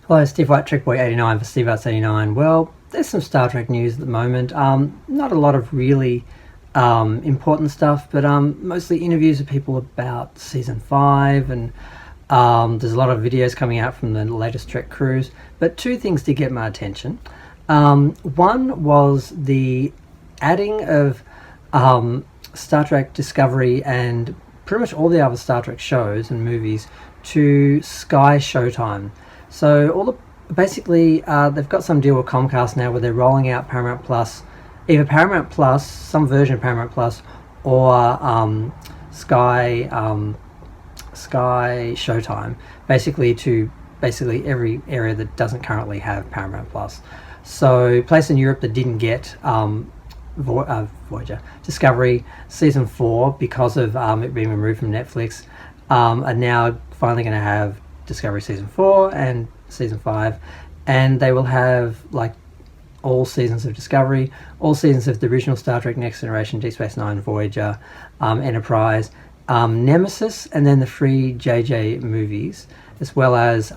Hello, Steve White, TrekBoy89 for SteveArts89. Well, there's some Star Trek news at the moment. Not a lot of really important stuff, but mostly interviews with people about Season 5, and there's a lot of videos coming out from the latest Trek crews. But two things did get my attention. One was the adding of Star Trek Discovery and pretty much all the other Star Trek shows and movies to Sky Showtime. So basically they've got some deal with Comcast now where they're rolling out Paramount Plus, either Paramount Plus, some version of Paramount Plus, or Sky Showtime, basically to every area that doesn't currently have Paramount Plus. So place in Europe that didn't get Voyager Discovery Season 4 because of it being removed from Netflix are now finally going to have Discovery Season 4 and Season 5, and they will have like all seasons of Discovery, all seasons of the original Star Trek Next Generation, Deep Space Nine, Voyager, Enterprise, Nemesis, and then the free JJ movies, as well as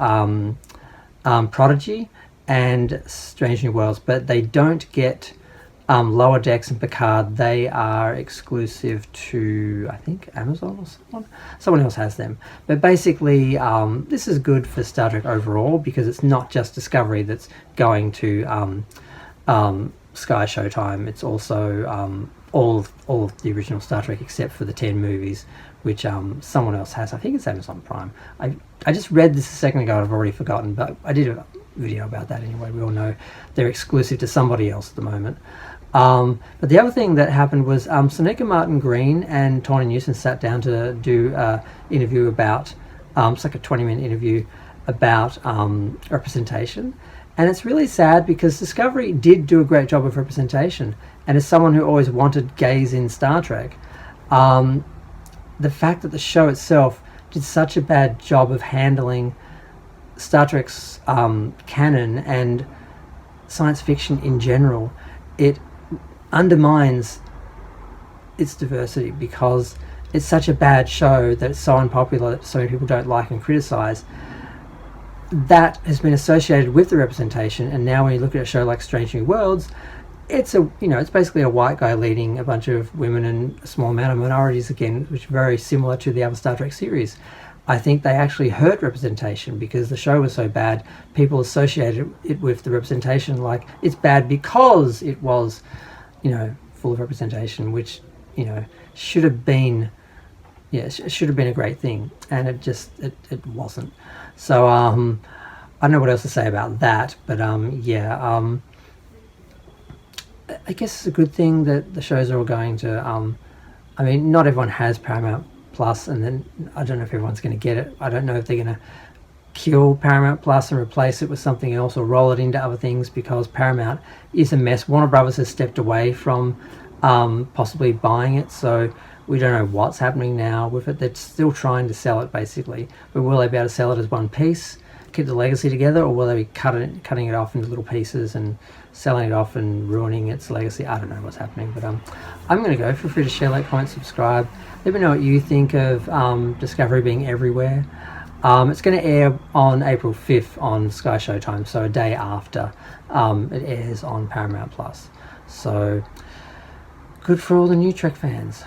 Prodigy and Strange New Worlds. But they don't get Lower Decks and Picard. They are exclusive to, I think, Amazon or someone else has them. But basically this is good for Star Trek overall, because it's not just Discovery that's going to Sky Showtime. It's also all of the original Star Trek except for the 10 movies, which someone else has. I think it's Amazon Prime. I just read this a second ago and I've already forgotten, but I did a video about that anyway. We all know they're exclusive to somebody else at the moment. But the other thing that happened was Sonequa Martin Green and Tawny Newsom sat down to do an interview about, it's like a 20-minute interview about representation. And it's really sad because Discovery did do a great job of representation. And as someone who always wanted gays in Star Trek, the fact that the show itself did such a bad job of handling Star Trek's canon and science fiction in general, it undermines its diversity, because it's such a bad show that it's so unpopular that so many people don't like and criticize. That has been associated with the representation, and now when you look at a show like Strange New Worlds, it's it's basically a white guy leading a bunch of women and a small amount of minorities again, which is very similar to the other Star Trek series. I think they actually hurt representation because the show was so bad. People associated it with the representation like it's bad because it was, full of representation, which, should have been, it should have been a great thing, and it wasn't. So I don't know what else to say about that, but I guess it's a good thing that the shows are all going to, not everyone has Paramount Plus, and then I don't know if everyone's going to get it. I don't know if they're going to kill Paramount Plus and replace it with something else or roll it into other things, because Paramount is a mess. Warner Brothers has stepped away from possibly buying it, so we don't know what's happening now with it. They're still trying to sell it basically, but will they be able to sell it as one piece, keep the legacy together, or will they be cutting it off into little pieces and selling it off and ruining its legacy? I don't know what's happening, but I'm going to go. Feel free to share, like, comment, subscribe. Let me know what you think of Discovery being everywhere. It's going to air on April 5th on Sky Showtime, so a day after it airs on Paramount Plus. So good for all the new Trek fans.